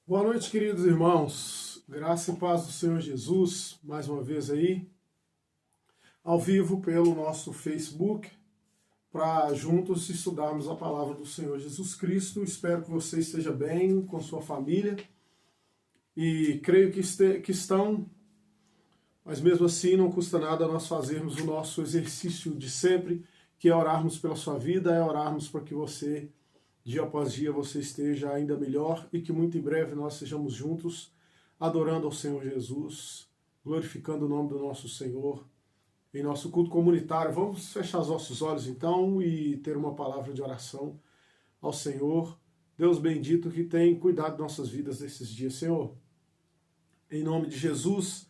Boa noite, queridos irmãos. Graça e paz do Senhor Jesus, mais uma vez aí, ao vivo pelo nosso Facebook, para juntos estudarmos a palavra do Senhor Jesus Cristo. Espero que você esteja bem com sua família e creio que estão, mas mesmo assim não custa nada nós fazermos o nosso exercício de sempre, que é orarmos pela sua vida, é orarmos para que você, dia após dia, você esteja ainda melhor e que muito em breve nós sejamos juntos adorando ao Senhor Jesus, glorificando o nome do nosso Senhor em nosso culto comunitário. Vamos fechar os nossos olhos então e ter uma palavra de oração ao Senhor. Deus bendito que tem cuidado de nossas vidas nesses dias. Senhor, em nome de Jesus,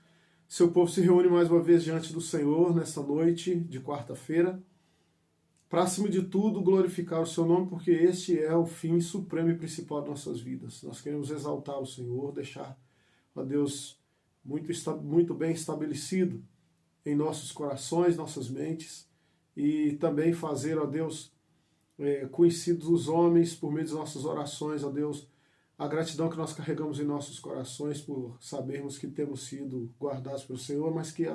seu povo se reúne mais uma vez diante do Senhor nesta noite de quarta-feira, para, acima de tudo, glorificar o seu nome, porque este é o fim supremo e principal de nossas vidas. Nós queremos exaltar o Senhor, deixar, ó Deus, muito bem estabelecido em nossos corações, nossas mentes, e também fazer, ó Deus, conhecidos os homens por meio de nossas orações, ó Deus, a gratidão que nós carregamos em nossos corações por sabermos que temos sido guardados pelo Senhor, mas que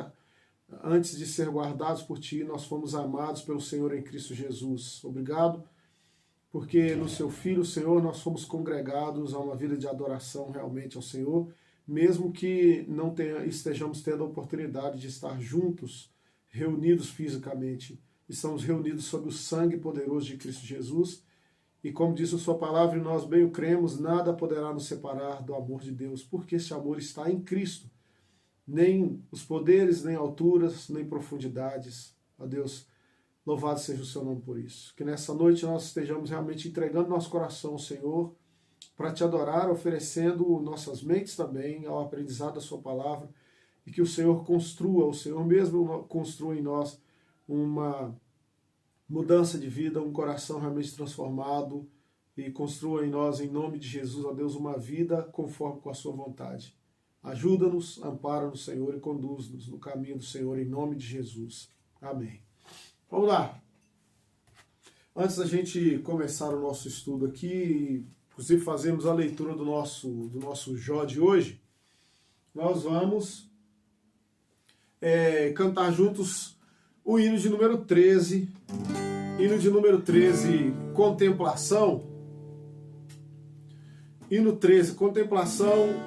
antes de ser guardados por Ti, nós fomos amados pelo Senhor em Cristo Jesus. Obrigado, porque no Seu Filho, Senhor, nós fomos congregados a uma vida de adoração realmente ao Senhor, mesmo que não estejamos tendo a oportunidade de estar juntos, reunidos fisicamente. Estamos reunidos sob o sangue poderoso de Cristo Jesus, e como diz a Sua palavra, e nós bem o cremos, nada poderá nos separar do amor de Deus, porque esse amor está em Cristo. Nem os poderes, nem alturas, nem profundidades. Ó Deus, louvado seja o seu nome por isso. Que nessa noite nós estejamos realmente entregando nosso coração ao Senhor para te adorar, oferecendo nossas mentes também ao aprendizado da sua palavra, e que o Senhor construa, o Senhor mesmo construa em nós uma mudança de vida, um coração realmente transformado, e construa em nós, em nome de Jesus, ó Deus, uma vida conforme com a sua vontade. Ajuda-nos, ampara-nos, Senhor, e conduz-nos no caminho do Senhor, em nome de Jesus. Amém. Vamos lá. Antes da gente começar o nosso estudo aqui, inclusive fazemos a leitura do nosso Jó de hoje, nós vamos cantar juntos o hino de número 13. Hino de número 13, Contemplação. Hino 13, Contemplação.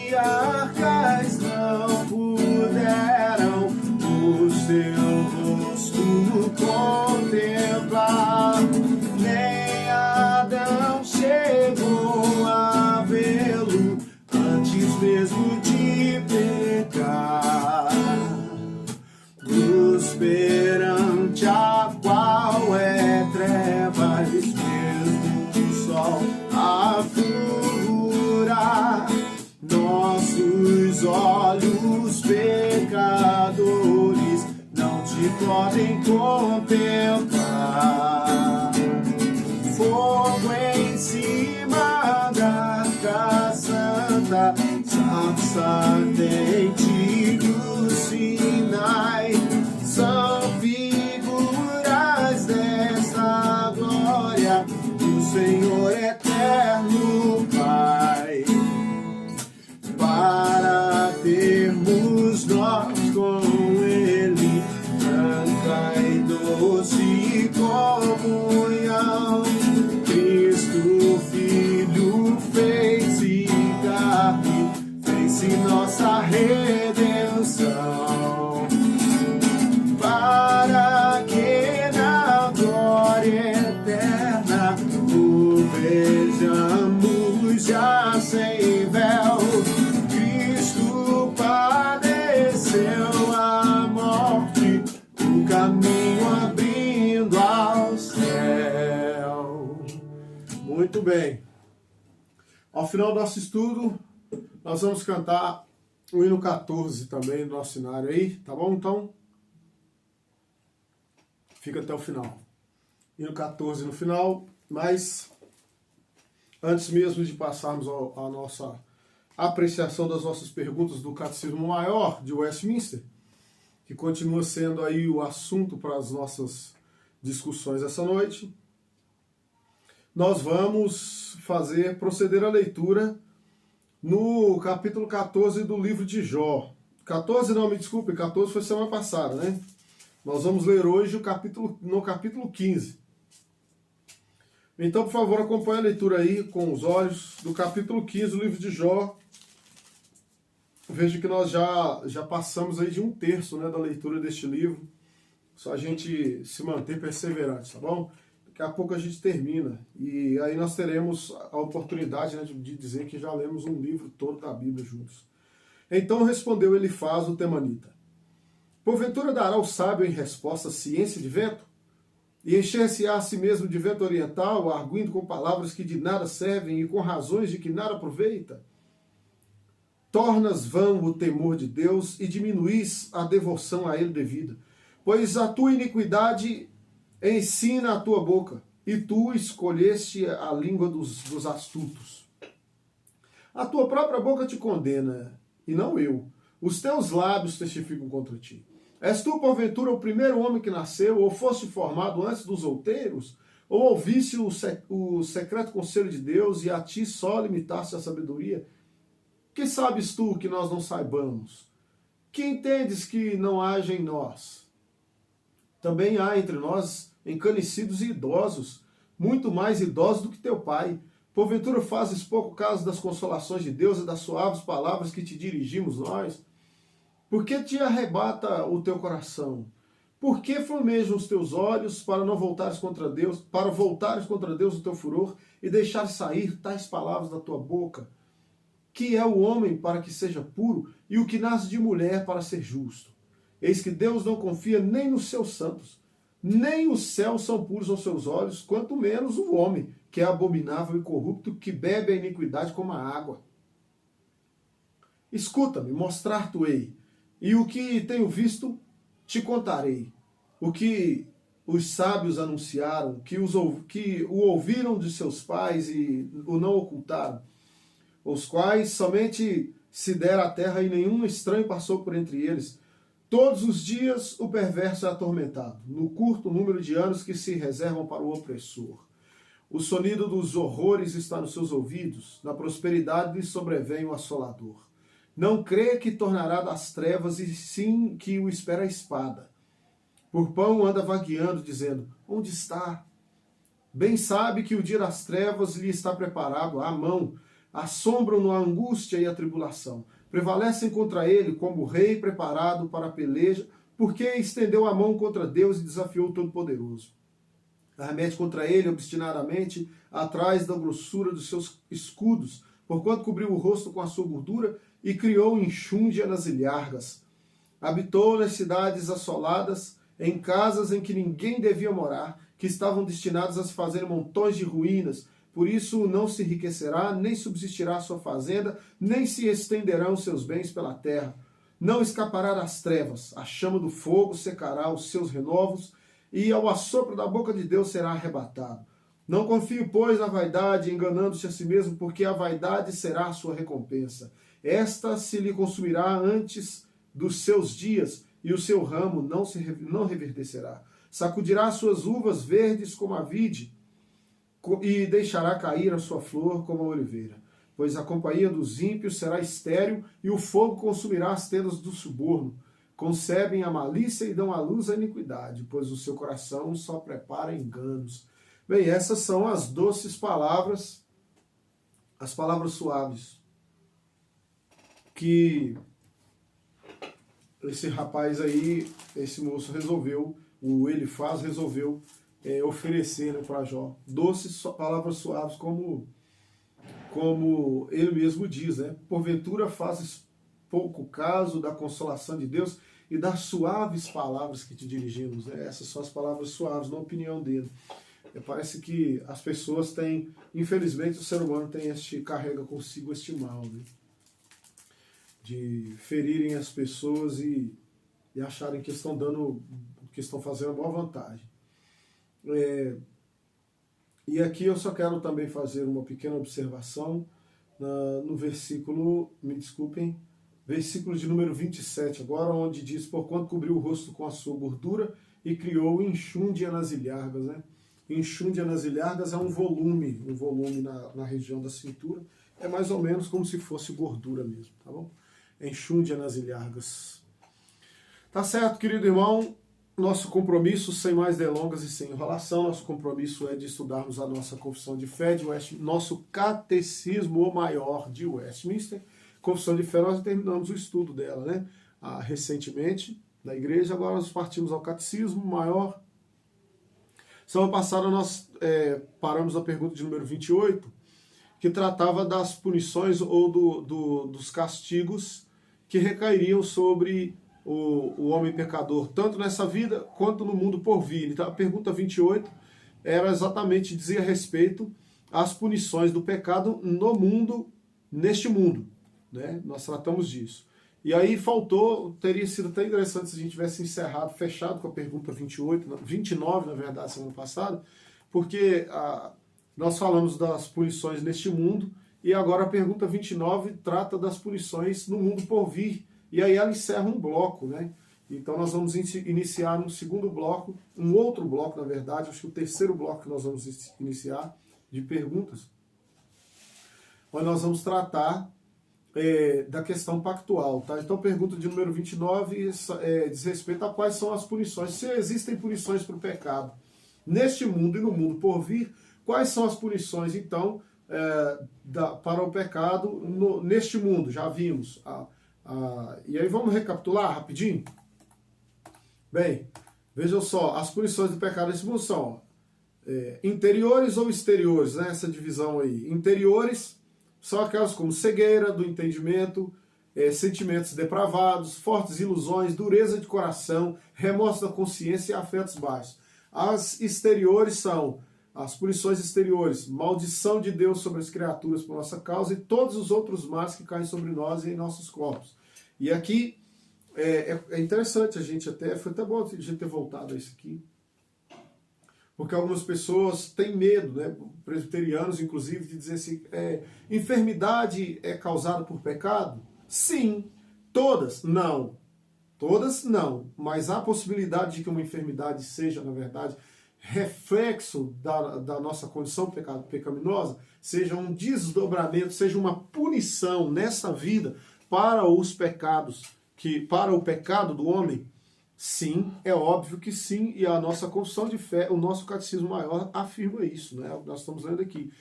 Patriarcas não puderam o seu rosto contemplar, nem Adão chegou a vê-lo antes mesmo de pecar. Luz perante a qual é trevas, mesmo o sol a fulgurar. Nossos olhos pecadores não te podem contemplar. Fogo em cima da Arca Santa, sarça ardente do Sinai, são figuras dessa glória do Senhor eterno Pai. Para termos nós com Ele franca e doce comunhão, Cristo Filho fez-se carne, fez-se nossa bem. Ao final do nosso estudo, nós vamos cantar o hino 14 também do nosso cenário aí, tá bom? Então, fica até o final. Hino 14 no final, mas antes mesmo de passarmos a nossa apreciação das nossas perguntas do Catecismo Maior de Westminster, que continua sendo aí o assunto para as nossas discussões essa noite, nós vamos proceder à leitura no capítulo 14 do livro de Jó. 14 não, me desculpe, 14 foi semana passada, né? Nós vamos ler hoje no capítulo 15. Então, por favor, acompanhe a leitura aí com os olhos do capítulo 15 do livro de Jó. Veja que nós já passamos aí de 1/3, né, da leitura deste livro. Só a gente se manter perseverante, tá bom? Daqui a pouco a gente termina. E aí nós teremos a oportunidade, né, de dizer que já lemos um livro todo da Bíblia juntos. Então respondeu Elifaz o temanita: porventura dará o sábio em resposta ciência de vento? E encher-se-á a si mesmo de vento oriental, arguindo com palavras que de nada servem e com razões de que nada aproveita? Tornas vão o temor de Deus e diminuís a devoção a ele devida. Pois a tua iniquidade ensina a tua boca, e tu escolheste a língua dos astutos. A tua própria boca te condena, e não eu. Os teus lábios testificam contra ti. És tu, porventura, o primeiro homem que nasceu, ou foste formado antes dos outeiros? Ou ouviste o secreto conselho de Deus, e a ti só limitaste a sabedoria? Que sabes tu que nós não saibamos? Que entendes que não haja em nós? Também há entre nós encanecidos e idosos, muito mais idosos do que teu pai. Porventura fazes pouco caso das consolações de Deus e das suaves palavras que te dirigimos nós? Por que te arrebata o teu coração? Por que flamejam os teus olhos para voltares contra Deus o teu furor e deixares sair tais palavras da tua boca? Que é o homem para que seja puro, e o que nasce de mulher para ser justo. Eis que Deus não confia nem nos seus santos, nem os céus são puros aos seus olhos, quanto menos o homem, que é abominável e corrupto, que bebe a iniquidade como a água. Escuta-me, mostrar-te-ei, e o que tenho visto te contarei. O que os sábios anunciaram, que o ouviram de seus pais e o não ocultaram, os quais somente se dera a terra e nenhum estranho passou por entre eles. Todos os dias o perverso é atormentado, no curto número de anos que se reservam para o opressor. O sonido dos horrores está nos seus ouvidos, na prosperidade lhe sobrevém o assolador. Não crê que tornará das trevas, e sim que o espera a espada. Por pão anda vagueando, dizendo: onde está? Bem sabe que o dia das trevas lhe está preparado à mão. Assombram-no a angústia e a tribulação. Prevalecem contra ele como rei preparado para a peleja, porque estendeu a mão contra Deus e desafiou o Todo-Poderoso. Arremete contra ele obstinadamente, atrás da grossura dos seus escudos, porquanto cobriu o rosto com a sua gordura e criou enxúndia nas ilhargas. Habitou nas cidades assoladas, em casas em que ninguém devia morar, que estavam destinadas a se fazer montões de ruínas. Por isso não se enriquecerá, nem subsistirá a sua fazenda, nem se estenderão seus bens pela terra. Não escapará das trevas, a chama do fogo secará os seus renovos, e ao assopro da boca de Deus será arrebatado. Não confie, pois, na vaidade, enganando-se a si mesmo, porque a vaidade será a sua recompensa. Esta se lhe consumirá antes dos seus dias, e o seu ramo não reverdecerá. Sacudirá suas uvas verdes como a vide, e deixará cair a sua flor como a oliveira. Pois a companhia dos ímpios será estéril, e o fogo consumirá as tendas do suborno. Concebem a malícia e dão à luz a iniquidade, pois o seu coração só prepara enganos. Bem, essas são as doces palavras, as palavras suaves, que esse rapaz aí, esse moço resolveu, o Elifaz resolveu oferecer, né, para Jó. Doces palavras suaves, como ele mesmo diz, né? Porventura fazes pouco caso da consolação de Deus e das suaves palavras que te dirigimos, né? Essas são as palavras suaves, na opinião dele. parece que as pessoas têm, infelizmente o ser humano carrega consigo este mal, né? De ferirem as pessoas e acharem que estão fazendo a maior vantagem. E aqui eu só quero também fazer uma pequena observação no versículo, me desculpem, versículo de número 27, agora, onde diz: porquanto cobriu o rosto com a sua gordura e criou enxúndia nas ilhargas, né? Enxúndia nas ilhargas é um volume na região da cintura, é mais ou menos como se fosse gordura mesmo, tá bom? Enxúndia nas ilhargas. Tá certo, querido irmão? Nosso compromisso, sem mais delongas e sem enrolação, nosso compromisso é de estudarmos a nossa confissão de fé, nosso catecismo maior de Westminster. Confissão de fé, nós terminamos o estudo dela, né? Recentemente, na igreja, agora nós partimos ao catecismo maior. Semana passada nós paramos a pergunta de número 28, que tratava das punições ou dos castigos que recairiam sobre o homem pecador, tanto nessa vida quanto no mundo por vir. Então a pergunta 28 era exatamente dizer a respeito às punições do pecado no mundo, neste mundo, né? Nós tratamos disso. E aí teria sido até interessante se a gente tivesse fechado com a pergunta 29, na verdade, semana passada, porque nós falamos das punições neste mundo, e agora a pergunta 29 trata das punições no mundo por vir. E aí ela encerra um bloco, né? Então nós vamos iniciar um segundo bloco, um outro bloco, na verdade, acho que o terceiro bloco que nós vamos iniciar, de perguntas, onde nós vamos tratar da questão pactual, tá? Então a pergunta de número 29 diz respeito a quais são as punições. Se existem punições para o pecado neste mundo e no mundo por vir, quais são as punições, então, para o pecado neste mundo? Já vimos. E aí vamos recapitular rapidinho? Bem, vejam só, as punições do pecado nesse mundo são interiores ou exteriores, né? Essa divisão aí. Interiores são aquelas como cegueira do entendimento, sentimentos depravados, fortes ilusões, dureza de coração, remorso da consciência e afetos baixos. As exteriores são as punições exteriores, maldição de Deus sobre as criaturas por nossa causa e todos os outros males que caem sobre nós e em nossos corpos. E aqui é interessante, foi até bom a gente ter voltado a isso aqui, porque algumas pessoas têm medo, né, presbiterianos inclusive, de dizer assim, enfermidade é causada por pecado? Sim. Todas? Não. Todas não, mas há a possibilidade de que uma enfermidade seja, na verdade, reflexo da nossa condição pecaminosa, seja um desdobramento, seja uma punição nessa vida para os pecados, para o pecado do homem. Sim, é óbvio que sim, e a nossa confissão de fé, o nosso catecismo maior afirma isso, né? Nós estamos lendo aqui.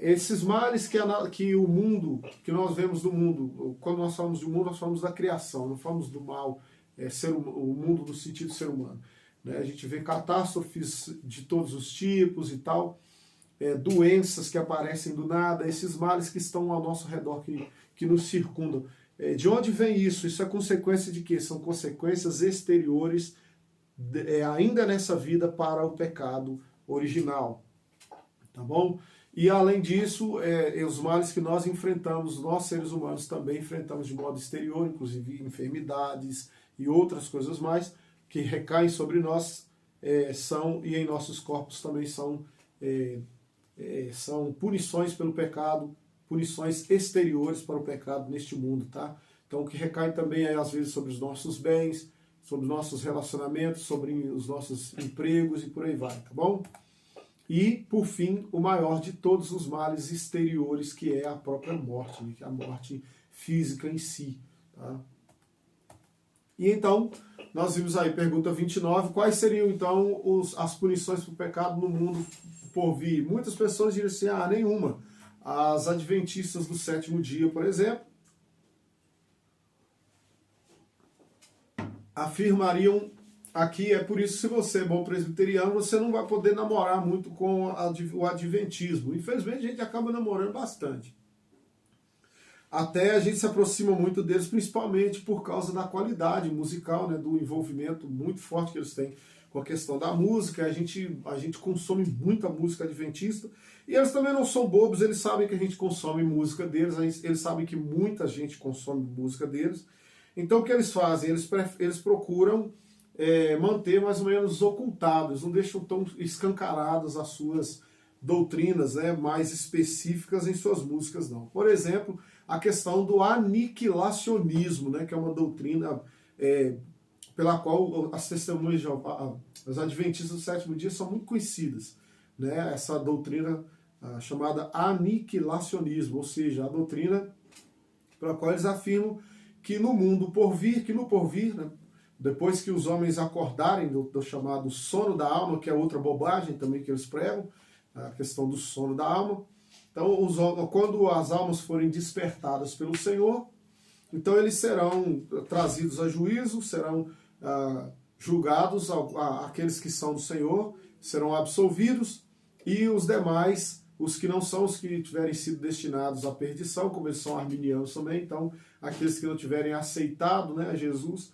Esses males que o mundo, que nós vemos no mundo, quando nós falamos do mundo, nós falamos da criação, não falamos do mal, o mundo no sentido ser humano. Né? A gente vê catástrofes de todos os tipos e tal, doenças que aparecem do nada, esses males que estão ao nosso redor, que nos circundam. De onde vem isso? Isso é consequência de quê? São consequências exteriores, ainda nessa vida, para o pecado original. Tá bom? E além disso, os males que nós enfrentamos, nós seres humanos também enfrentamos de modo exterior, inclusive enfermidades e outras coisas mais, que recaem sobre nós, e em nossos corpos também são punições pelo pecado, punições exteriores para o pecado neste mundo, tá? Então, que recai também, às vezes, sobre os nossos bens, sobre os nossos relacionamentos, sobre os nossos empregos e por aí vai, tá bom? E, por fim, o maior de todos os males exteriores, que é a própria morte, né? Que é a morte física em si, tá? E então, nós vimos aí, pergunta 29, quais seriam então as punições para o pecado no mundo por vir? Muitas pessoas diriam assim, nenhuma. As adventistas do sétimo dia, por exemplo, afirmariam aqui, por isso, se você é bom presbiteriano, você não vai poder namorar muito com o adventismo. Infelizmente, a gente acaba namorando bastante. Até a gente se aproxima muito deles, principalmente por causa da qualidade musical, né, do envolvimento muito forte que eles têm com a questão da música, a gente consome muita música adventista, e eles também não são bobos, eles sabem que a gente consome música deles, eles sabem que muita gente consome música deles. Então o que eles fazem? Eles procuram manter mais ou menos ocultados, não deixam tão escancaradas as suas doutrinas, né, mais específicas em suas músicas, não. Por exemplo, a questão do aniquilacionismo, né, que é uma doutrina pela qual as testemunhas, os adventistas do sétimo dia são muito conhecidas, né, essa doutrina chamada aniquilacionismo, ou seja, a doutrina pela qual eles afirmam que no mundo por vir, né, depois que os homens acordarem do chamado sono da alma, que é outra bobagem também que eles pregam, a questão do sono da alma. Então, quando as almas forem despertadas pelo Senhor, então eles serão trazidos a juízo, serão julgados, aqueles que são do Senhor, serão absolvidos, e os demais, os que não são, os que tiverem sido destinados à perdição, como eles são arminianos também, então aqueles que não tiverem aceitado, né, a Jesus,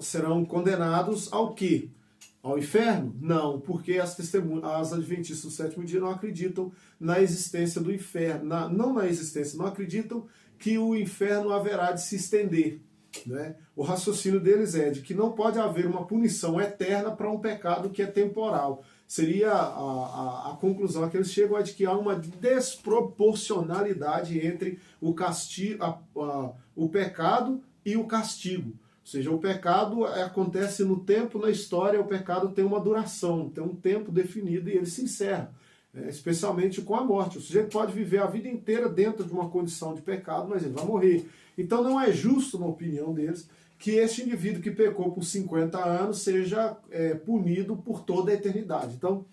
serão condenados ao quê? Ao inferno? Não, porque as adventistas do sétimo dia não acreditam na existência do inferno, não acreditam que o inferno haverá de se estender, né? O raciocínio deles é de que não pode haver uma punição eterna para um pecado que é temporal. Seria a conclusão a que eles chegam é de que há uma desproporcionalidade entre o pecado e o castigo. Ou seja, o pecado acontece no tempo, na história, o pecado tem uma duração, tem um tempo definido e ele se encerra, especialmente com a morte. O sujeito pode viver a vida inteira dentro de uma condição de pecado, mas ele vai morrer. Então não é justo, na opinião deles, que este indivíduo que pecou por 50 anos seja punido por toda a eternidade. Então,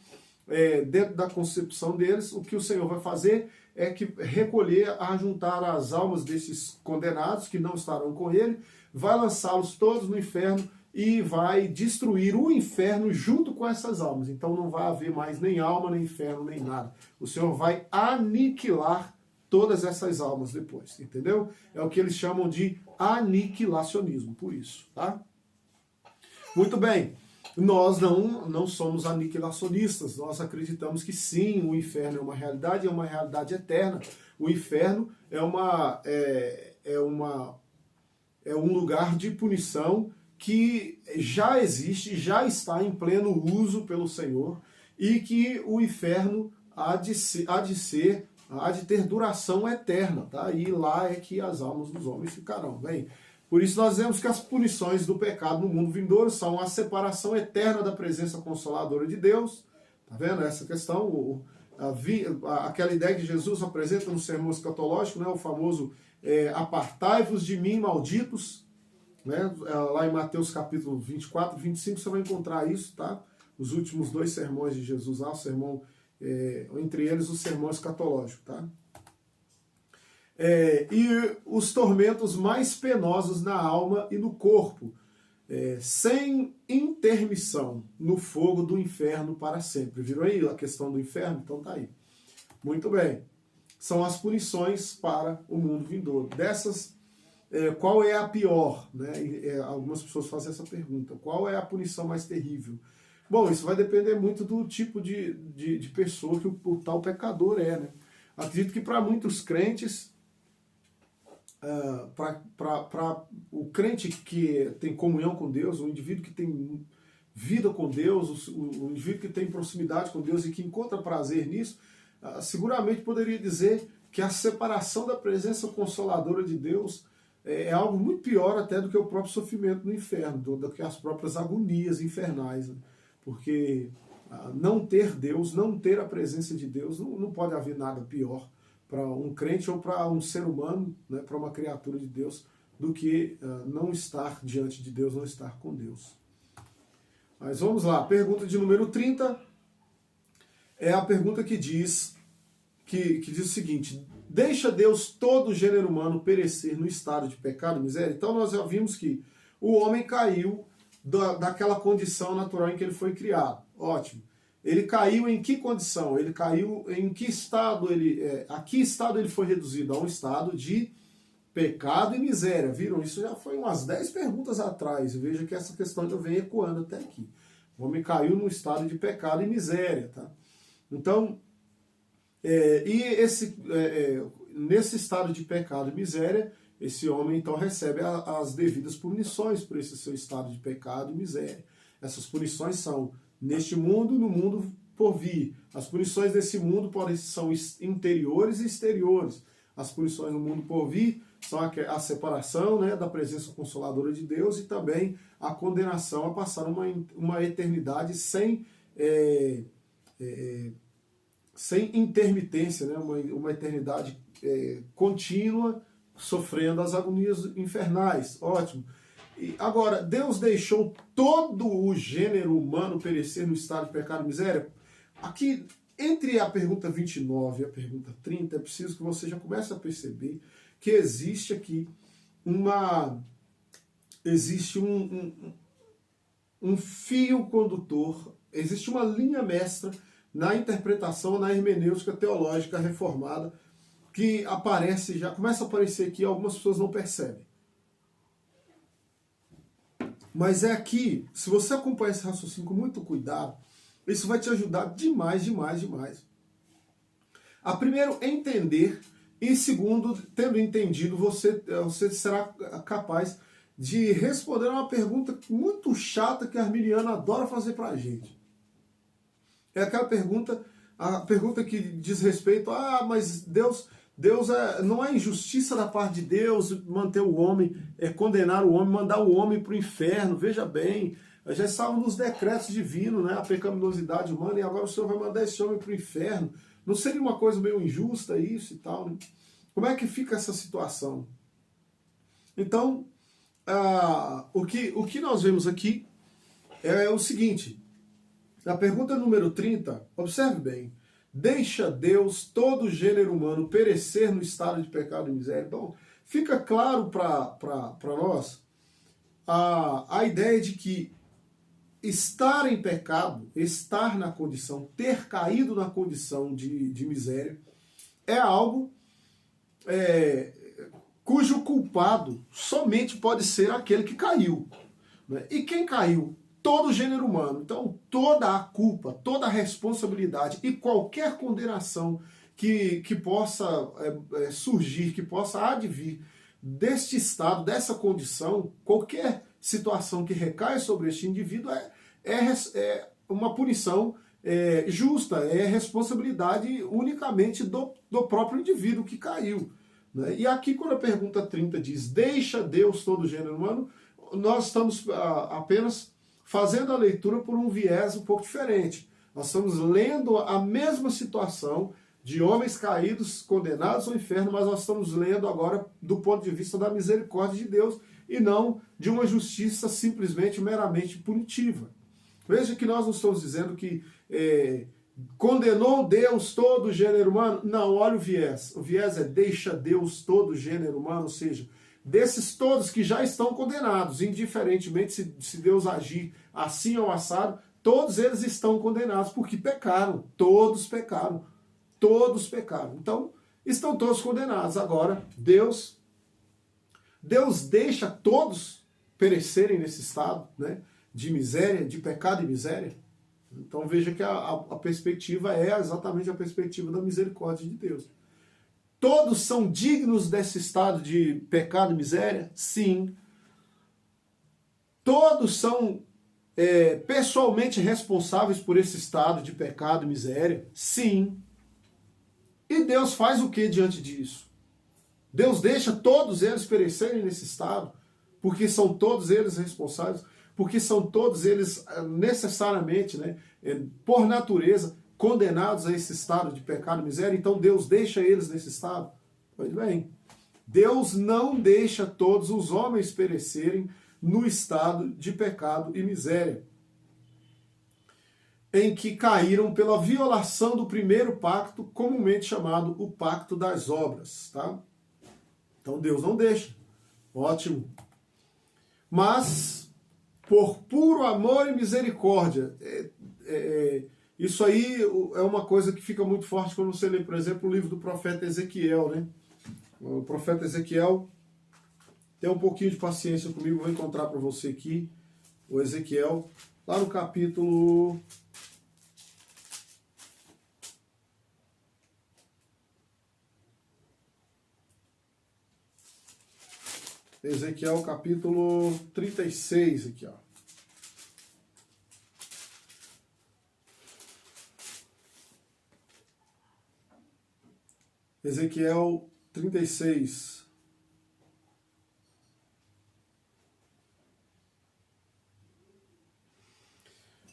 dentro da concepção deles, o que o Senhor vai fazer é que recolher, ajuntar as almas desses condenados que não estarão com ele, vai lançá-los todos no inferno e vai destruir o inferno junto com essas almas. Então não vai haver mais nem alma, nem inferno, nem nada. O Senhor vai aniquilar todas essas almas depois, entendeu? É o que eles chamam de aniquilacionismo, por isso, tá? Muito bem, nós não somos aniquilacionistas, nós acreditamos que sim, o inferno é uma realidade eterna. O inferno é um lugar de punição que já existe, já está em pleno uso pelo Senhor, e que o inferno há de ter duração eterna, tá? E lá é que as almas dos homens ficarão. Bem, por isso nós vemos que as punições do pecado no mundo vindouro são a separação eterna da presença consoladora de Deus. Tá vendo essa questão? Aquela ideia que Jesus apresenta no sermão escatológico, né? O famoso apartai-vos de mim, malditos, né? Lá em Mateus capítulo 24, 25, você vai encontrar isso, tá? Os últimos 2 sermões de Jesus lá, o sermão, entre eles o sermão escatológico, tá? E os tormentos mais penosos na alma e no corpo, sem intermissão, no fogo do inferno para sempre. Viram aí a questão do inferno? Então tá aí. Muito bem. São as punições para o mundo vindouro. Dessas, qual é a pior? Né? Algumas pessoas fazem essa pergunta. Qual é a punição mais terrível? Bom, isso vai depender muito do tipo de pessoa que o tal pecador é. Né? Acredito que para muitos crentes, para o crente que tem comunhão com Deus, o indivíduo que tem vida com Deus, o indivíduo que tem proximidade com Deus e que encontra prazer nisso, seguramente poderia dizer que a separação da presença consoladora de Deus é algo muito pior até do que o próprio sofrimento no inferno, do que as próprias agonias infernais. Né? Porque não ter Deus, não ter a presença de Deus, não pode haver nada pior para um crente ou para um ser humano, né, para uma criatura de Deus, do que não estar diante de Deus, não estar com Deus. Mas vamos lá, pergunta de número 30 é a pergunta que diz o seguinte: deixa Deus todo o gênero humano perecer no estado de pecado e miséria? Então nós já vimos que o homem caiu daquela condição natural em que ele foi criado. Ótimo. Ele caiu em que condição? Ele caiu em que estado? A que estado ele foi reduzido? A um estado de pecado e miséria. Viram? Isso já foi umas 10 perguntas atrás. Veja que essa questão já vem ecoando até aqui. O homem caiu no estado de pecado e miséria. Tá? Então, nesse estado de pecado e miséria, esse homem então recebe as devidas punições por esse seu estado de pecado e miséria. Essas punições são neste mundo, no mundo por vir. As punições desse mundo são interiores e exteriores. As punições no mundo por vir são a separação, né, da presença consoladora de Deus e também a condenação a passar uma eternidade sem intermitência, né, uma eternidade contínua, sofrendo as agonias infernais. Ótimo. E agora, Deus deixou todo o gênero humano perecer no estado de pecado e miséria? Aqui, entre a pergunta 29 e a pergunta 30, é preciso que você já comece a perceber que existe aqui um fio condutor, existe uma linha mestra na interpretação, na hermenêutica teológica reformada, que começa a aparecer aqui, algumas pessoas não percebem. Mas é aqui, se você acompanhar esse raciocínio com muito cuidado, isso vai te ajudar demais, demais, demais. A primeiro, entender, e segundo, tendo entendido, você será capaz de responder uma pergunta muito chata que a arminiana adora fazer pra gente. É aquela pergunta, a pergunta que diz respeito mas Deus não é injustiça da parte de Deus manter o homem, condenar o homem, mandar o homem para o inferno. Veja bem, já estavam nos decretos divinos, né, a pecaminosidade humana, e agora o Senhor vai mandar esse homem para o inferno. Não seria uma coisa meio injusta isso e tal, né? Como é que fica essa situação? Então, o que nós vemos aqui é o seguinte, na pergunta número 30, observe bem, deixa Deus todo o gênero humano perecer no estado de pecado e miséria? Então, fica claro para nós a ideia de que estar em pecado, estar na condição, ter caído na condição de miséria, é algo cujo culpado somente pode ser aquele que caiu. Né? E quem caiu? Todo o gênero humano. Então, toda a culpa, toda a responsabilidade e qualquer condenação que possa surgir, que possa advir deste estado, dessa condição, qualquer situação que recai sobre este indivíduo é uma punição justa, é responsabilidade unicamente do próprio indivíduo que caiu. Né? E aqui, quando a pergunta 30 diz, deixa Deus todo o gênero humano, nós estamos apenas fazendo a leitura por um viés um pouco diferente. Nós estamos lendo a mesma situação de homens caídos, condenados ao inferno, mas nós estamos lendo agora do ponto de vista da misericórdia de Deus e não de uma justiça simplesmente, meramente punitiva. Veja que nós não estamos dizendo que condenou Deus todo o gênero humano. Não, olha o viés. O viés é deixa Deus todo o gênero humano, ou seja, desses todos que já estão condenados, indiferentemente se Deus agir assim ou assado, todos eles estão condenados porque pecaram, todos pecaram, todos pecaram. Então, estão todos condenados. Agora, Deus deixa todos perecerem nesse estado, né, de miséria, de pecado e miséria. Então veja que a perspectiva é exatamente a perspectiva da misericórdia de Deus. Todos são dignos desse estado de pecado e miséria? Sim. Todos são pessoalmente responsáveis por esse estado de pecado e miséria? Sim. E Deus faz o que diante disso? Deus deixa todos eles perecerem nesse estado, porque são todos eles responsáveis, porque são todos eles necessariamente, né, por natureza, condenados a esse estado de pecado e miséria, então Deus deixa eles nesse estado? Pois bem, Deus não deixa todos os homens perecerem no estado de pecado e miséria, em que caíram pela violação do primeiro pacto, comumente chamado o pacto das obras. Tá? Então Deus não deixa. Ótimo. Mas, por puro amor e misericórdia, isso aí é uma coisa que fica muito forte quando você lê, por exemplo, o livro do profeta Ezequiel. Né? O profeta Ezequiel, Tenha um pouquinho de paciência comigo, vou encontrar para você aqui o Ezequiel, lá no capítulo... Ezequiel capítulo 36 aqui, ó. Ezequiel 36.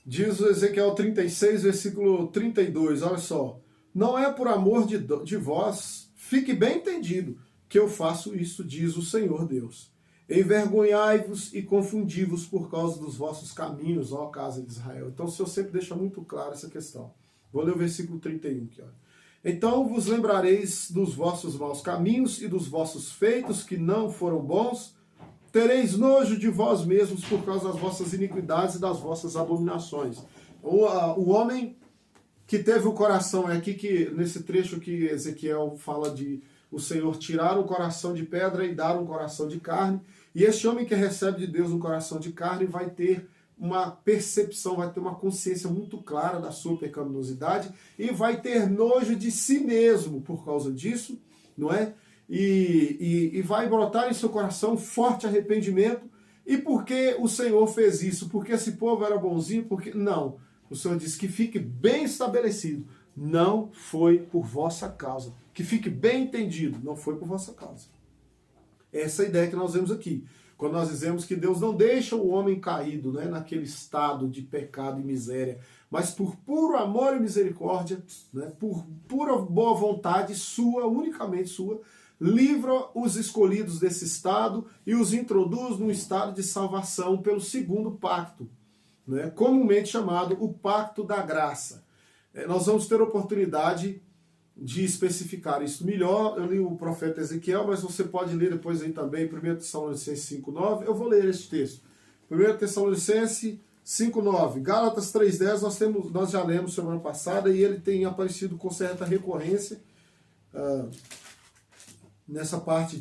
Diz o Ezequiel 36, versículo 32, olha só. Não é por amor de vós, fique bem entendido, que eu faço isso, diz o Senhor Deus. Envergonhai-vos e confundi-vos por causa dos vossos caminhos, ó casa de Israel. Então o Senhor sempre deixa muito claro essa questão. Vou ler o versículo 31 aqui, olha. Então vos lembrareis dos vossos maus caminhos e dos vossos feitos que não foram bons, tereis nojo de vós mesmos por causa das vossas iniquidades e das vossas abominações. O homem que teve o coração, é aqui que nesse trecho que Ezequiel fala de o Senhor tirar um coração de pedra e dar um coração de carne, e este homem que recebe de Deus um coração de carne vai ter uma percepção, vai ter uma consciência muito clara da sua pecaminosidade e vai ter nojo de si mesmo por causa disso, não é? E vai brotar em seu coração forte arrependimento. E por que o Senhor fez isso? Porque esse povo era bonzinho? Porque não. O Senhor diz que fique bem estabelecido. Não foi por vossa causa. Que fique bem entendido. Não foi por vossa causa. Essa é a ideia que nós vemos aqui. Quando nós dizemos que Deus não deixa o homem caído, né, naquele estado de pecado e miséria, mas por puro amor e misericórdia, né, por pura boa vontade sua, unicamente sua, livra os escolhidos desse estado e os introduz num estado de salvação pelo segundo pacto, né, comumente chamado o pacto da graça. Nós vamos ter oportunidade de especificar isso melhor. Eu li o profeta Ezequiel, mas você pode ler depois aí também 1 Tessalonicenses 5,9. Eu vou ler esse texto. 1 Tessalonicenses 5,9. Gálatas 3,10 nós já lemos semana passada e ele tem aparecido com certa recorrência nessa parte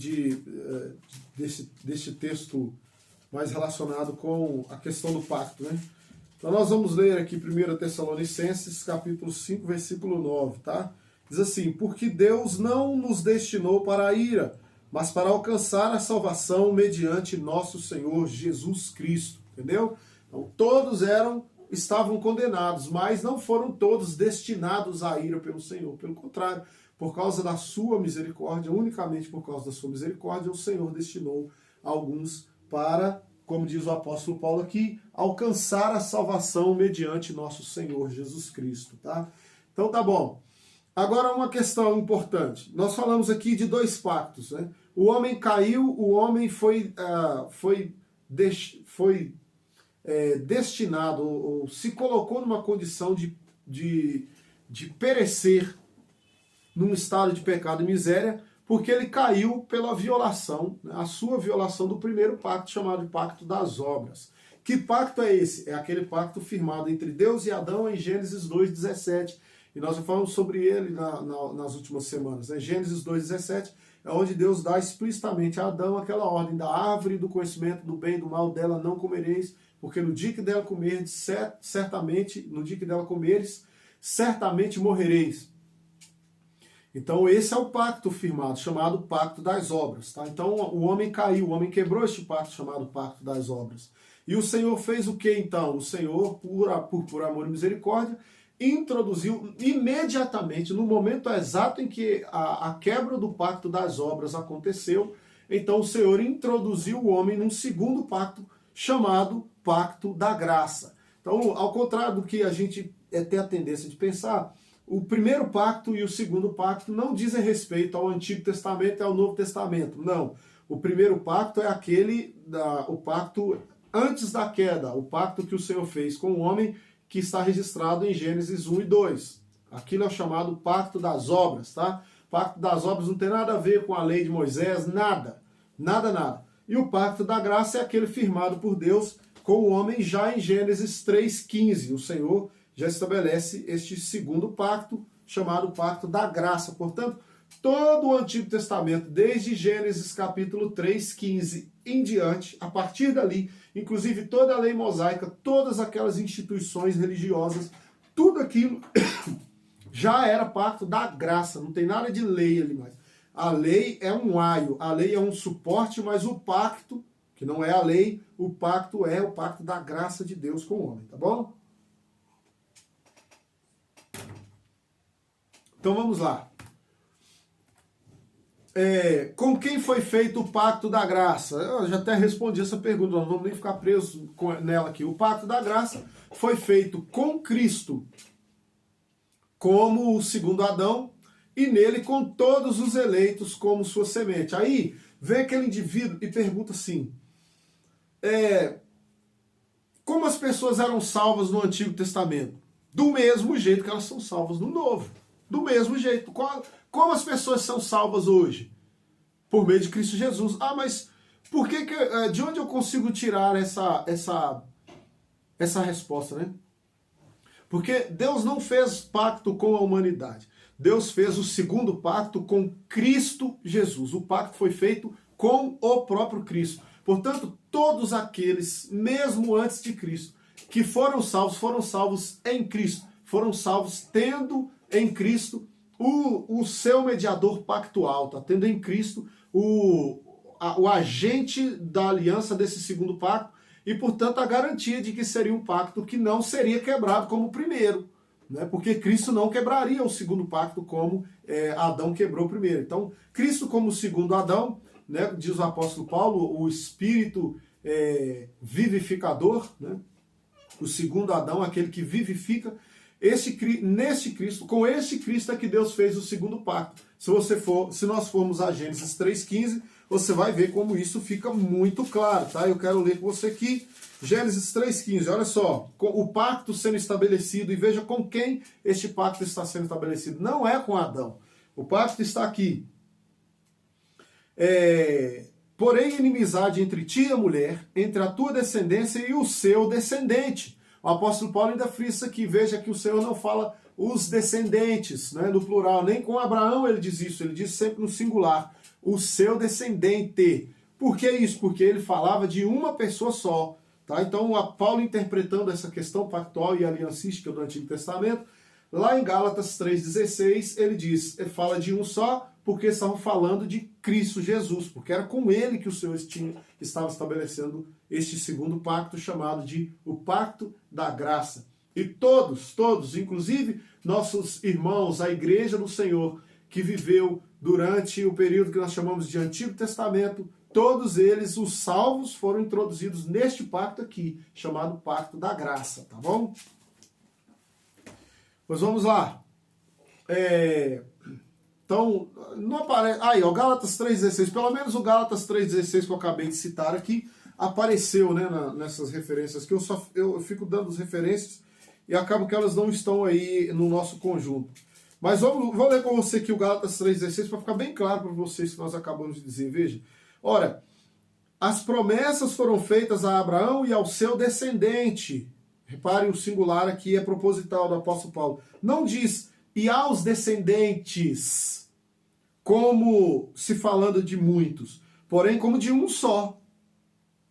deste texto mais relacionado com a questão do pacto, né? Então nós vamos ler aqui 1 Tessalonicenses capítulo 5, versículo 9, tá? Diz assim, porque Deus não nos destinou para a ira, mas para alcançar a salvação mediante nosso Senhor Jesus Cristo, entendeu? Então todos estavam condenados, mas não foram todos destinados à ira pelo Senhor, pelo contrário, por causa da sua misericórdia, unicamente por causa da sua misericórdia, o Senhor destinou alguns para, como diz o apóstolo Paulo aqui, alcançar a salvação mediante nosso Senhor Jesus Cristo, tá? Então tá bom. Agora uma questão importante. Nós falamos aqui de dois pactos, né? O homem caiu, o homem foi destinado, ou se colocou numa condição de perecer num estado de pecado e miséria, porque ele caiu pela violação, né, a sua violação do primeiro pacto, chamado de pacto das obras. Que pacto é esse? É aquele pacto firmado entre Deus e Adão em Gênesis 2,17. E nós já falamos sobre ele nas últimas semanas. Né? Gênesis 2,17 é onde Deus dá explicitamente a Adão aquela ordem da árvore do conhecimento do bem e do mal, dela não comereis, porque no dia que dela comerdes, certamente morrereis. Então esse é o pacto firmado, chamado pacto das obras. Tá? Então o homem caiu, o homem quebrou este pacto chamado pacto das obras. E o Senhor fez o que então? O Senhor, por amor e misericórdia, introduziu imediatamente, no momento exato em que a quebra do pacto das obras aconteceu, então o Senhor introduziu o homem num segundo pacto, chamado pacto da graça. Então, ao contrário do que a gente tem a tendência de pensar, o primeiro pacto e o segundo pacto não dizem respeito ao Antigo Testamento e ao Novo Testamento. Não. O primeiro pacto é o pacto antes da queda, o pacto que o Senhor fez com o homem, que está registrado em Gênesis 1 e 2. Aquilo é o chamado pacto das obras, tá? Pacto das obras não tem nada a ver com a lei de Moisés, nada. Nada, nada. E o pacto da graça é aquele firmado por Deus com o homem já em Gênesis 3,15. O Senhor já estabelece este segundo pacto, chamado pacto da graça. Portanto, todo o Antigo Testamento, desde Gênesis capítulo 3:15 em diante, a partir dali, inclusive toda a lei mosaica, todas aquelas instituições religiosas, tudo aquilo já era pacto da graça, não tem nada de lei ali mais. A lei é um aio, a lei é um suporte, mas o pacto, que não é a lei, o pacto é o pacto da graça de Deus com o homem, tá bom? Então vamos lá. Com quem foi feito o pacto da graça? Eu já até respondi essa pergunta, não vamos nem ficar presos nela aqui. O pacto da graça foi feito com Cristo, como o segundo Adão, e nele com todos os eleitos como sua semente. Aí vem aquele indivíduo e pergunta assim, como as pessoas eram salvas no Antigo Testamento? Do mesmo jeito que elas são salvas no Novo. Do mesmo jeito. Como as pessoas são salvas hoje? Por meio de Cristo Jesus. Ah, mas por que de onde eu consigo tirar essa resposta, né? Porque Deus não fez pacto com a humanidade. Deus fez o segundo pacto com Cristo Jesus. O pacto foi feito com o próprio Cristo. Portanto, todos aqueles, mesmo antes de Cristo, que foram salvos em Cristo. Foram salvos tendo em Cristo o seu mediador pactual, tá? Tendo em Cristo o agente da aliança desse segundo pacto e, portanto, a garantia de que seria um pacto que não seria quebrado como o primeiro, né? Porque Cristo não quebraria o segundo pacto como Adão quebrou o primeiro. Então, Cristo como o segundo Adão, né, diz o apóstolo Paulo, o Espírito vivificador, né? O segundo Adão, aquele que vivifica, nesse Cristo, com esse Cristo é que Deus fez o segundo pacto. Se nós formos a Gênesis 3:15, você vai ver como isso fica muito claro, tá? Eu quero ler com você aqui, Gênesis 3:15, olha só, o pacto sendo estabelecido, e veja com quem este pacto está sendo estabelecido. Não é com Adão, o pacto está aqui. Porém, inimizade entre ti e a mulher, entre a tua descendência e o seu descendente. O apóstolo Paulo ainda frisa aqui, veja que o Senhor não fala os descendentes, né, no plural, nem com Abraão ele diz isso, ele diz sempre no singular, o seu descendente. Por que isso? Porque ele falava de uma pessoa só. Tá? Então, Paulo interpretando essa questão pactual e aliancística do Antigo Testamento, lá em Gálatas 3,16, ele fala de um só, porque estavam falando de Cristo Jesus, porque era com ele que o Senhor estava estabelecendo este segundo pacto, chamado de o pacto da graça. E todos, inclusive nossos irmãos, a igreja do Senhor, que viveu durante o período que nós chamamos de Antigo Testamento, todos eles, os salvos, foram introduzidos neste pacto aqui, chamado pacto da graça, tá bom? Pois vamos lá. Então, não aparece... Aí, ó, Gálatas 3,16, pelo menos o Gálatas 3,16 que eu acabei de citar aqui, apareceu, né, nessas referências, que eu fico dando as referências e acabo que elas não estão aí no nosso conjunto. Mas vou ler com você aqui o Gálatas 3,16 para ficar bem claro para vocês que nós acabamos de dizer. Veja, ora, as promessas foram feitas a Abraão e ao seu descendente. Reparem, o singular aqui é proposital do apóstolo Paulo. Não diz, e aos descendentes, como se falando de muitos, porém como de um só.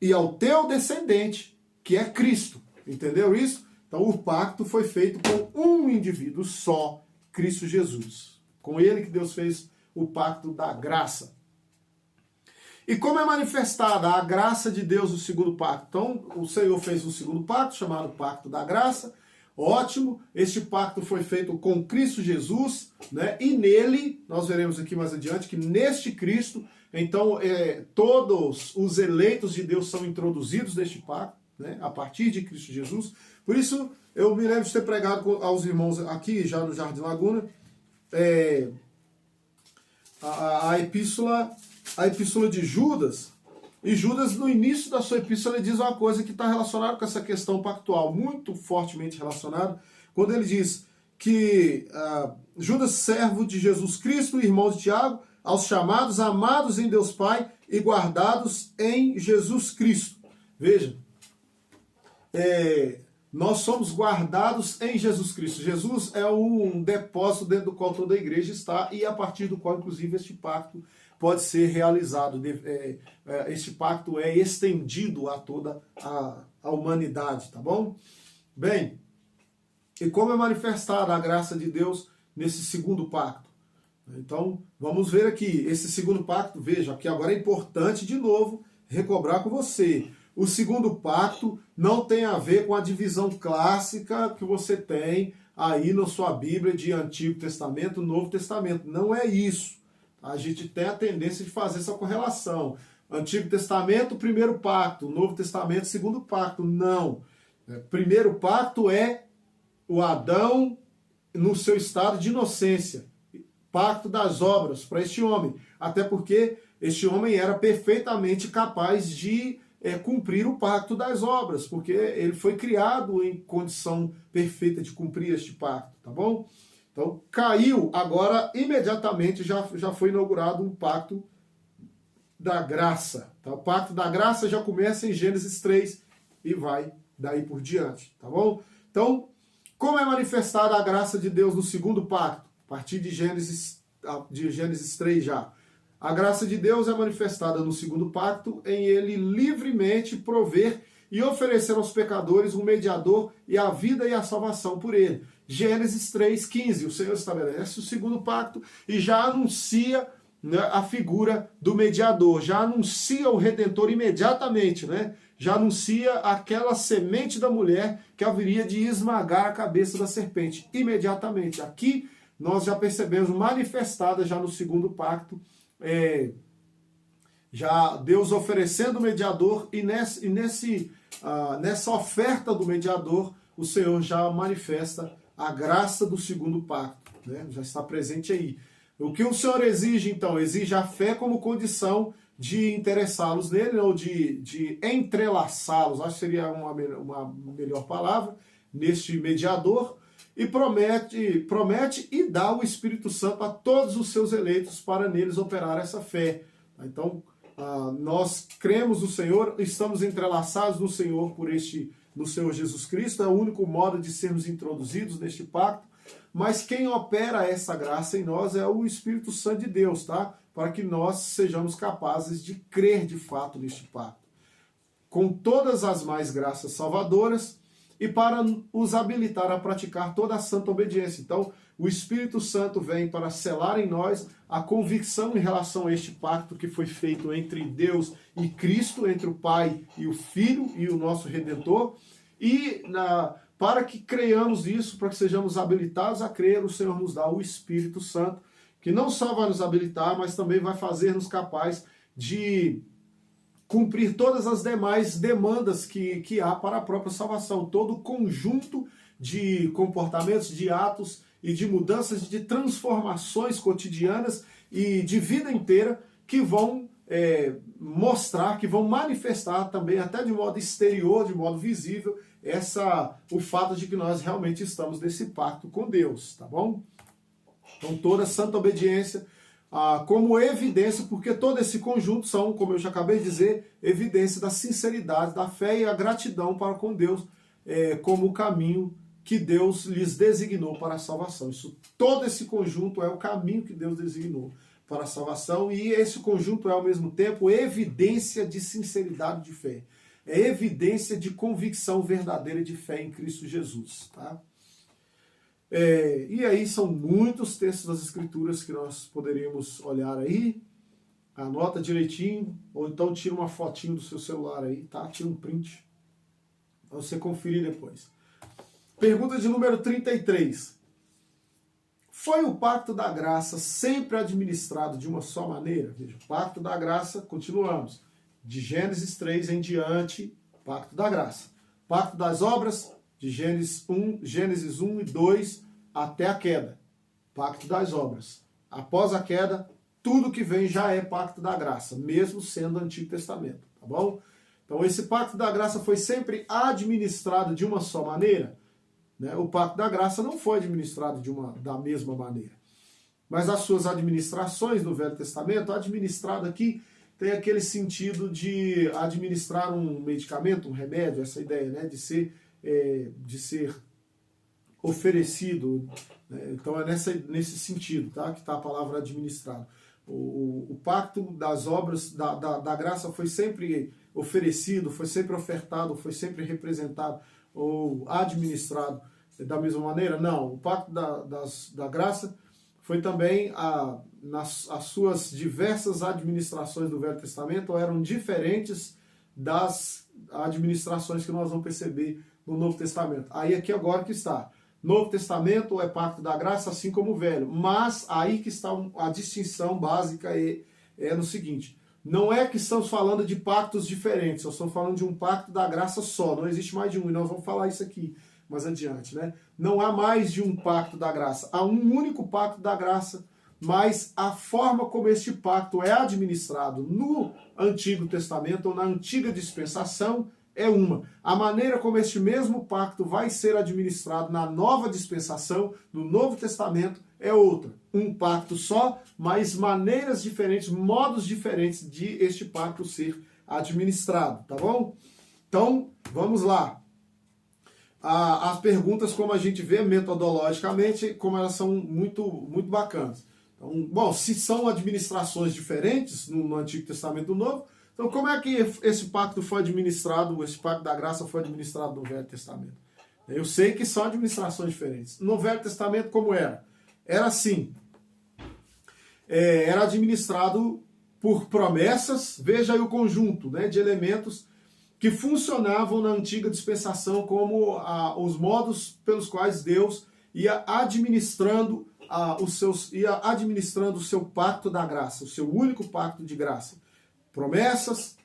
E ao teu descendente, que é Cristo. Entendeu isso? Então o pacto foi feito com um indivíduo só, Cristo Jesus. Com ele que Deus fez o pacto da graça. E como é manifestada a graça de Deus no segundo pacto? Então, o Senhor fez um segundo pacto, chamado Pacto da Graça. Ótimo, este pacto foi feito com Cristo Jesus, né? E nele, nós veremos aqui mais adiante, que neste Cristo, então, todos os eleitos de Deus são introduzidos neste pacto, né? A partir de Cristo Jesus. Por isso, eu me lembro de ter pregado aos irmãos aqui, já no Jardim Laguna, a epístola de Judas. E Judas, no início da sua epístola, ele diz uma coisa que está relacionada com essa questão pactual, muito fortemente relacionada, quando ele diz que Judas, servo de Jesus Cristo, irmão de Tiago, aos chamados, amados em Deus Pai e guardados em Jesus Cristo. Veja, nós somos guardados em Jesus Cristo. Jesus é um depósito dentro do qual toda a igreja está e a partir do qual, inclusive, este pacto pode ser realizado. Este pacto é estendido a toda a humanidade, tá bom? Bem, e como é manifestada a graça de Deus nesse segundo pacto? Então, vamos ver aqui, esse segundo pacto, veja, que agora é importante de novo recobrar com você. O segundo pacto não tem a ver com a divisão clássica que você tem aí na sua Bíblia de Antigo Testamento e Novo Testamento. Não é isso. A gente tem a tendência de fazer essa correlação. Antigo Testamento, primeiro pacto. Novo Testamento, segundo pacto. Não. Primeiro pacto é o Adão no seu estado de inocência. Pacto das obras para este homem. Até porque este homem era perfeitamente capaz de cumprir o pacto das obras, porque ele foi criado em condição perfeita de cumprir este pacto, tá bom? Então, caiu, agora imediatamente já foi inaugurado um pacto da graça. Tá? O pacto da graça já começa em Gênesis 3 e vai daí por diante, tá bom? Então, como é manifestada a graça de Deus no segundo pacto? A partir de Gênesis 3 já. A graça de Deus é manifestada no segundo pacto em ele livremente prover e oferecer aos pecadores um mediador e a vida e a salvação por ele. Gênesis 3,15, o Senhor estabelece o segundo pacto e já anuncia, né, a figura do mediador, já anuncia o Redentor imediatamente, né? Já anuncia aquela semente da mulher que haveria de esmagar a cabeça da serpente, imediatamente. Aqui nós já percebemos manifestada já no segundo pacto, já Deus oferecendo o mediador e nessa oferta do mediador o Senhor já manifesta a graça do segundo pacto, né? Já está presente aí. O que o Senhor exige então? Exige a fé como condição de interessá-los nele, ou de entrelaçá-los, acho que seria uma melhor palavra, neste mediador, e promete e dá o Espírito Santo a todos os seus eleitos para neles operar essa fé. Então, nós cremos no Senhor, estamos entrelaçados no Senhor no Senhor Jesus Cristo, é o único modo de sermos introduzidos neste pacto, mas quem opera essa graça em nós é o Espírito Santo de Deus, tá? Para que nós sejamos capazes de crer de fato neste pacto. Com todas as mais graças salvadoras, e para os habilitar a praticar toda a santa obediência. Então, o Espírito Santo vem para selar em nós a convicção em relação a este pacto que foi feito entre Deus e Cristo, entre o Pai e o Filho e o nosso Redentor, e para que creiamos isso, para que sejamos habilitados a crer, o Senhor nos dá o Espírito Santo, que não só vai nos habilitar, mas também vai fazer-nos capazes de cumprir todas as demais demandas que há para a própria salvação. Todo o conjunto de comportamentos, de atos e de mudanças, de transformações cotidianas e de vida inteira que vão mostrar, que vão manifestar também, até de modo exterior, de modo visível, o fato de que nós realmente estamos nesse pacto com Deus, tá bom? Então toda santa obediência como evidência, porque todo esse conjunto são, como eu já acabei de dizer, evidência da sinceridade, da fé e a gratidão para com Deus, como o caminho que Deus lhes designou para a salvação. Todo esse conjunto é o caminho que Deus designou para a salvação, e esse conjunto é ao mesmo tempo evidência de sinceridade de fé, é evidência de convicção verdadeira de fé em Cristo Jesus, tá? E aí são muitos textos das Escrituras que nós poderíamos olhar aí. Anota direitinho, ou então tira uma fotinho do seu celular aí, tá? Tira um print, para você conferir depois. Pergunta de número 33. Foi o pacto da graça sempre administrado de uma só maneira? Veja, pacto da graça, continuamos. De Gênesis 3 em diante, pacto da graça. Pacto das obras, de Gênesis 1 e 2 até a queda. Pacto das obras. Após a queda, tudo que vem já é pacto da graça, mesmo sendo Antigo Testamento, tá bom? Então esse pacto da graça foi sempre administrado de uma só maneira, né? O pacto da graça não foi administrado da mesma maneira. Mas as suas administrações no Velho Testamento, administrado aqui tem aquele sentido de administrar um medicamento, um remédio, essa ideia, né? De ser de ser oferecido, né? Então é nesse sentido, tá? Que está a palavra administrado. O pacto das obras, da graça foi sempre oferecido, foi sempre ofertado, foi sempre representado ou administrado da mesma maneira? Não, o pacto da graça foi também, as suas diversas administrações do Velho Testamento eram diferentes das administrações que nós vamos perceber no Novo Testamento. Aí aqui agora que está. Novo Testamento é pacto da graça, assim como o Velho. Mas aí que está a distinção básica, é no seguinte: não é que estamos falando de pactos diferentes, nós estamos falando de um pacto da graça só, não existe mais de um, e nós vamos falar isso aqui mais adiante, né? Não há mais de um pacto da graça, há um único pacto da graça, mas a forma como este pacto é administrado no Antigo Testamento ou na antiga dispensação é uma. A maneira como este mesmo pacto vai ser administrado na nova dispensação, no Novo Testamento, é outra. Um pacto só, mas maneiras diferentes, modos diferentes de este pacto ser administrado, tá bom? Então, vamos lá. As perguntas, como a gente vê metodologicamente, como elas são muito, muito bacanas. Então, bom, se são administrações diferentes no Antigo Testamento e no Novo, então como é que esse pacto foi administrado, esse pacto da graça foi administrado no Velho Testamento? Eu sei que são administrações diferentes. No Velho Testamento, como era? Era assim, era administrado por promessas, veja aí o conjunto, né, de elementos que funcionavam na antiga dispensação como os modos pelos quais Deus ia administrando o seu pacto da graça, o seu único pacto de graça. Promessas,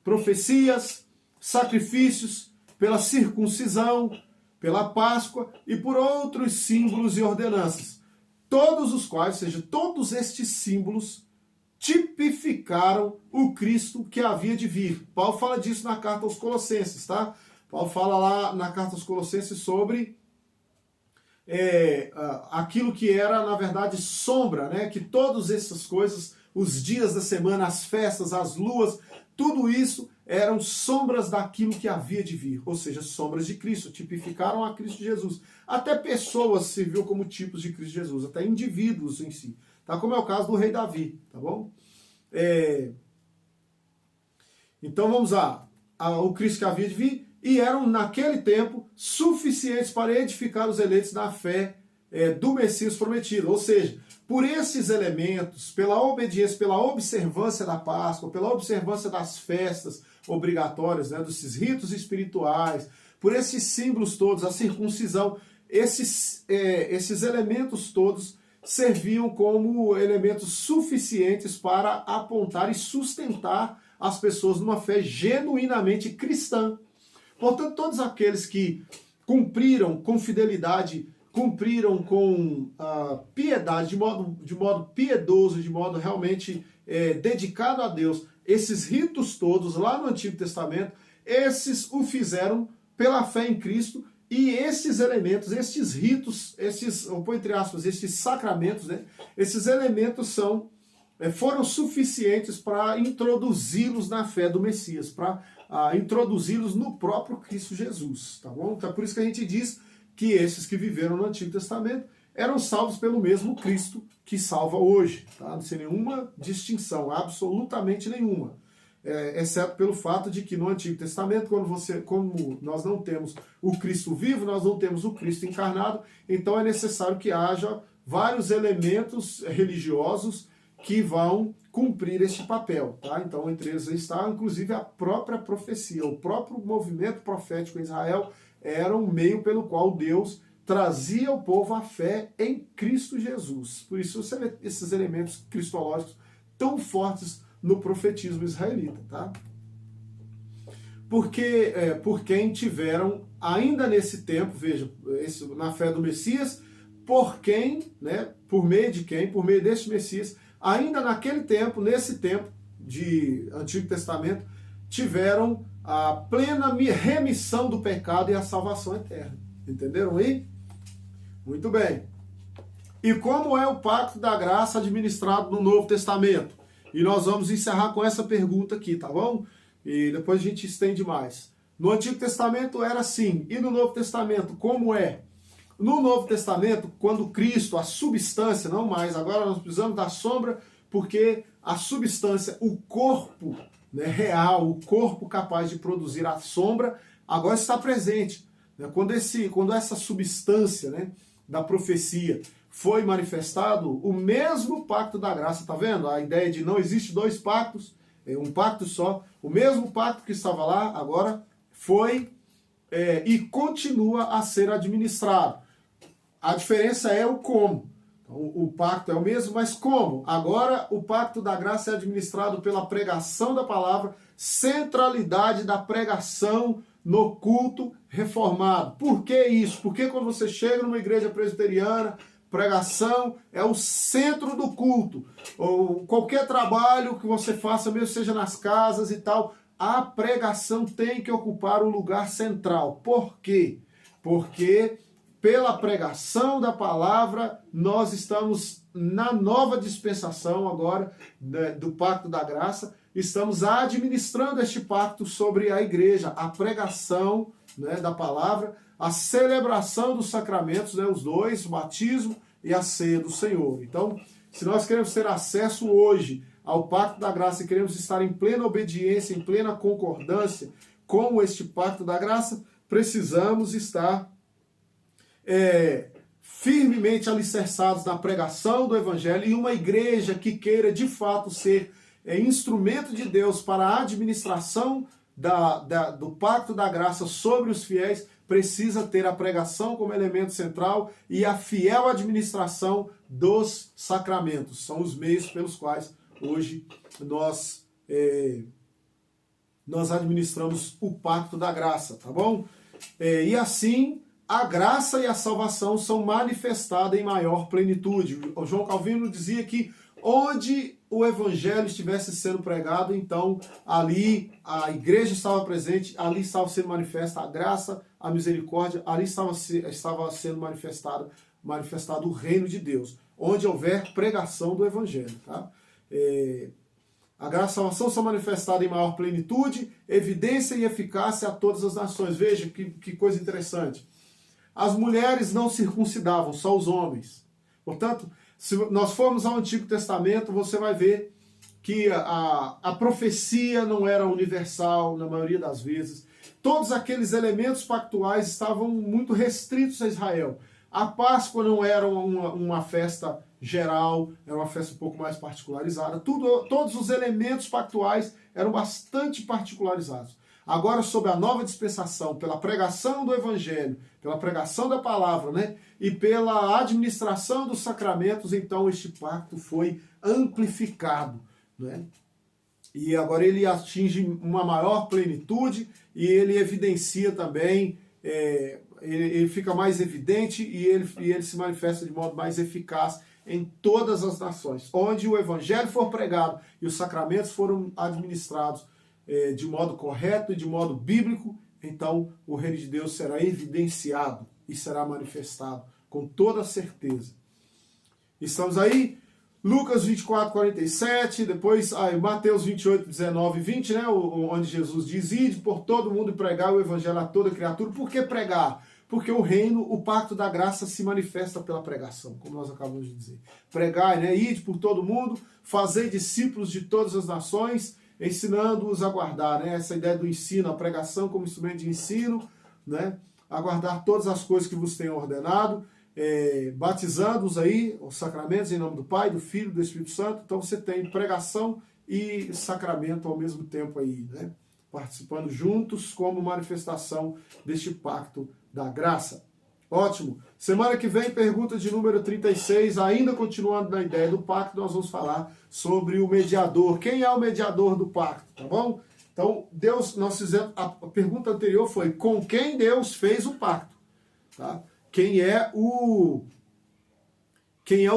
profecias, sacrifícios, pela circuncisão, pela Páscoa e por outros símbolos e ordenanças. Todos os quais, ou seja, todos estes símbolos tipificaram o Cristo que havia de vir. Paulo fala disso na carta aos Colossenses, tá? Paulo fala lá na carta aos Colossenses sobre aquilo que era, na verdade, sombra, né? Que todas essas coisas, os dias da semana, as festas, as luas, tudo isso eram sombras daquilo que havia de vir, ou seja, sombras de Cristo, tipificaram a Cristo Jesus. Até pessoas serviu como tipos de Cristo Jesus, até indivíduos em si, tá? Como é o caso do rei Davi, tá bom? Então vamos lá, o Cristo que havia de vir, e eram naquele tempo suficientes para edificar os eleitos na fé do Messias prometido, ou seja, por esses elementos, pela obediência, pela observância da Páscoa, pela observância das festas obrigatórias, né, desses ritos espirituais, por esses símbolos todos, a circuncisão, esses elementos todos serviam como elementos suficientes para apontar e sustentar as pessoas numa fé genuinamente cristã. Portanto, todos aqueles que cumpriram com fidelidade, cumpriram com piedade, de modo piedoso, de modo realmente dedicado a Deus, esses ritos todos lá no Antigo Testamento, esses o fizeram pela fé em Cristo, e esses elementos, esses ritos, vou pôr entre aspas, esses sacramentos, né, esses elementos foram suficientes para introduzi-los na fé do Messias, para introduzi-los no próprio Cristo Jesus, tá bom? Então é por isso que a gente diz que esses que viveram no Antigo Testamento eram salvos pelo mesmo Cristo que salva hoje, tá? Sem nenhuma distinção, absolutamente nenhuma. Exceto pelo fato de que no Antigo Testamento, como nós não temos o Cristo vivo, nós não temos o Cristo encarnado, então é necessário que haja vários elementos religiosos que vão cumprir este papel, tá? Então, entre eles está, inclusive, a própria profecia, o próprio movimento profético em Israel era um meio pelo qual Deus trazia o povo à fé em Cristo Jesus. Por isso você vê esses elementos cristológicos tão fortes no profetismo israelita, tá? Por quem tiveram, ainda nesse tempo, veja, na fé do Messias, por meio de quem? Por meio deste Messias, ainda naquele tempo, nesse tempo de Antigo Testamento, tiveram a plena remissão do pecado e a salvação eterna. Entenderam aí? Muito bem. E como é o pacto da graça administrado no Novo Testamento? E nós vamos encerrar com essa pergunta aqui, tá bom? E depois a gente estende mais. No Antigo Testamento era assim, e no Novo Testamento como é? No Novo Testamento, quando Cristo, a substância, não mais, agora nós precisamos da sombra, porque a substância, o corpo, né, real, o corpo capaz de produzir a sombra, agora está presente. Né? Quando essa substância, né, da profecia foi manifestado, o mesmo pacto da graça, tá vendo? A ideia de não existe dois pactos, é um pacto só, o mesmo pacto que estava lá, agora foi e continua a ser administrado. A diferença é o como. Então, o pacto é o mesmo, mas como? Agora o pacto da graça é administrado pela pregação da palavra, centralidade da pregação no culto reformado. Por que isso? Porque quando você chega numa igreja presbiteriana, pregação é o centro do culto. Ou qualquer trabalho que você faça, mesmo seja nas casas e tal, a pregação tem que ocupar o lugar central. Por quê? Porque pela pregação da palavra, nós estamos na nova dispensação agora, né, do pacto da graça, estamos administrando este pacto sobre a igreja, a pregação, né, da palavra, a celebração dos sacramentos, né, os dois, o batismo e a ceia do Senhor. Então, se nós queremos ter acesso hoje ao pacto da graça e queremos estar em plena obediência, em plena concordância com este pacto da graça, precisamos estar firmemente alicerçados na pregação do Evangelho, e uma igreja que queira de fato ser instrumento de Deus para a administração do pacto da graça sobre os fiéis, precisa ter a pregação como elemento central e a fiel administração dos sacramentos. São os meios pelos quais hoje nós administramos o pacto da graça, tá bom? E assim, a graça e a salvação são manifestadas em maior plenitude. O João Calvino dizia que onde o evangelho estivesse sendo pregado, então ali a igreja estava presente, ali estava sendo manifesta a graça, a misericórdia, ali estava sendo manifestado o reino de Deus, onde houver pregação do evangelho. Tá? A graça e a salvação são manifestadas em maior plenitude, evidência e eficácia a todas as nações. Veja que coisa interessante. As mulheres não circuncidavam, só os homens. Portanto, se nós formos ao Antigo Testamento, você vai ver que a profecia não era universal na maioria das vezes. Todos aqueles elementos pactuais estavam muito restritos a Israel. A Páscoa não era uma festa geral, era uma festa um pouco mais particularizada. Todos os elementos pactuais eram bastante particularizados. Agora, sob a nova dispensação, pela pregação do Evangelho, pela pregação da palavra, né, e pela administração dos sacramentos, então este pacto foi amplificado. Né? E agora ele atinge uma maior plenitude e ele evidencia também, ele fica mais evidente e ele se manifesta de modo mais eficaz em todas as nações. Onde o Evangelho for pregado e os sacramentos foram administrados de modo correto e de modo bíblico, então o reino de Deus será evidenciado e será manifestado com toda certeza. Estamos aí? Lucas 24, 47, depois Mateus 28, 19 e 20, né, onde Jesus diz: ide por todo mundo e pregar o evangelho a toda criatura. Por que pregar? Porque o reino, o pacto da graça se manifesta pela pregação, como nós acabamos de dizer. Pregai, né, ide por todo mundo, fazei discípulos de todas as nações, ensinando-os a guardar, né, essa ideia do ensino, a pregação como instrumento de ensino, né, a guardar todas as coisas que vos tenho ordenado, batizando-os aí, os sacramentos em nome do Pai, do Filho e do Espírito Santo. Então você tem pregação e sacramento ao mesmo tempo aí, né, participando juntos como manifestação deste pacto da graça. Ótimo. Semana que vem, pergunta de número 36, ainda continuando na ideia do pacto, nós vamos falar sobre o mediador. Quem é o mediador do pacto, tá bom? Então, Deus, nós fizemos, a pergunta anterior foi com quem Deus fez o pacto, tá? Quem é o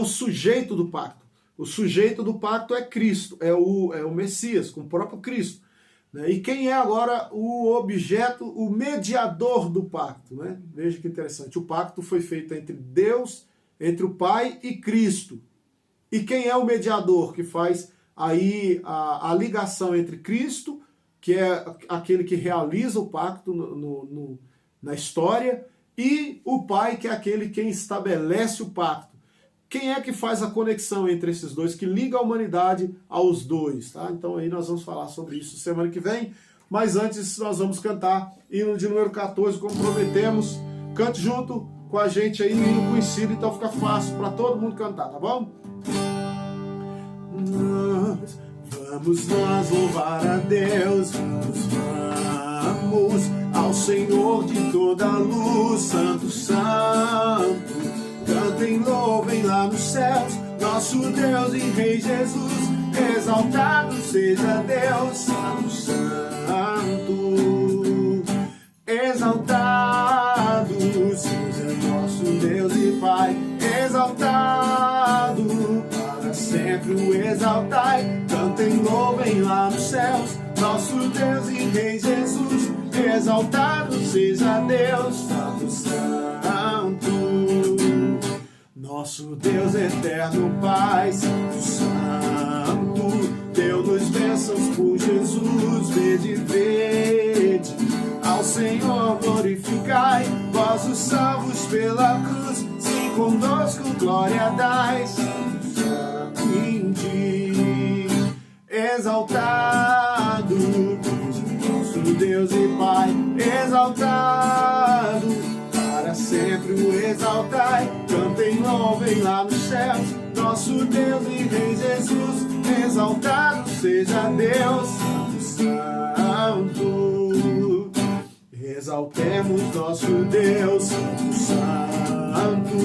sujeito do pacto? O sujeito do pacto é Cristo, é o Messias, com o próprio Cristo. Né? E quem é agora o objeto, o mediador do pacto? Né? Veja que interessante. O pacto foi feito entre Deus, entre o Pai e Cristo. E quem é o mediador que faz aí a ligação entre Cristo, que é aquele que realiza o pacto na história, e o Pai, que é aquele quem estabelece o pacto. Quem é que faz a conexão entre esses dois, que liga a humanidade aos dois, tá? Então aí nós vamos falar sobre isso semana que vem, mas antes nós vamos cantar hino de número 14, como prometemos. Cante junto com a gente aí, hino conhecido, então fica fácil para todo mundo cantar, tá bom? Vamos nós louvar a Deus, vamos ao Senhor de toda a luz, Santo, Santo. Cantem, louvem lá nos céus, nosso Deus e Rei Jesus. Exaltado seja Deus, Santo, Santo. Exaltado seja nosso Deus e Pai. Exaltado para sempre o exaltai. Cantem, louvem lá nos céus, nosso Deus e Rei Jesus. Exaltado seja Deus, Santo, Santo. Nosso Deus eterno Pai, Santo, Santo, deu-nos bênçãos por Jesus. Vede, vede, ao Senhor glorificai, vós os salvos pela cruz, sim, conosco glória dai. Santo, Santo, exaltado, nosso Deus e Pai, exaltado, para sempre o exaltai. Cantem, louvem lá nos céus, nosso Deus e Rei Jesus. Exaltado seja Deus, Santo, Santo. Exaltemos nosso Deus, Santo, Santo.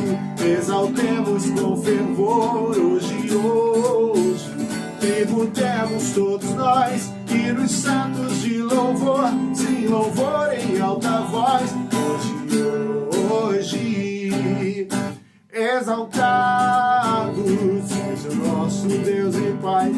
Exaltemos com fervor hoje, hoje. Tributemos todos nós, hinos santos de louvor, sim, louvor em alta voz, hoje, exaltado seja o nosso Deus e Pai,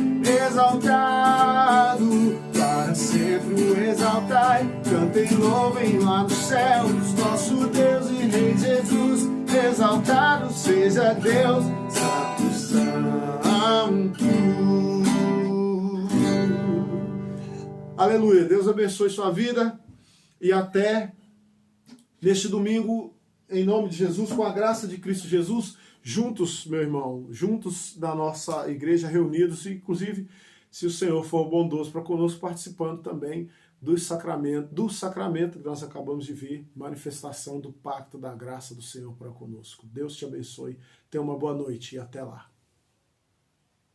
exaltado, para sempre o exaltai. Cantem, louvem lá nos céus, nosso Deus e Rei Jesus. Exaltado seja Deus, Santo, Santo. Aleluia, Deus abençoe sua vida e até neste domingo, em nome de Jesus, com a graça de Cristo Jesus, juntos, meu irmão, juntos da nossa igreja, reunidos, inclusive, se o Senhor for bondoso para conosco, participando também do sacramento que nós acabamos de ver, manifestação do pacto da graça do Senhor para conosco. Deus te abençoe, tenha uma boa noite e até lá.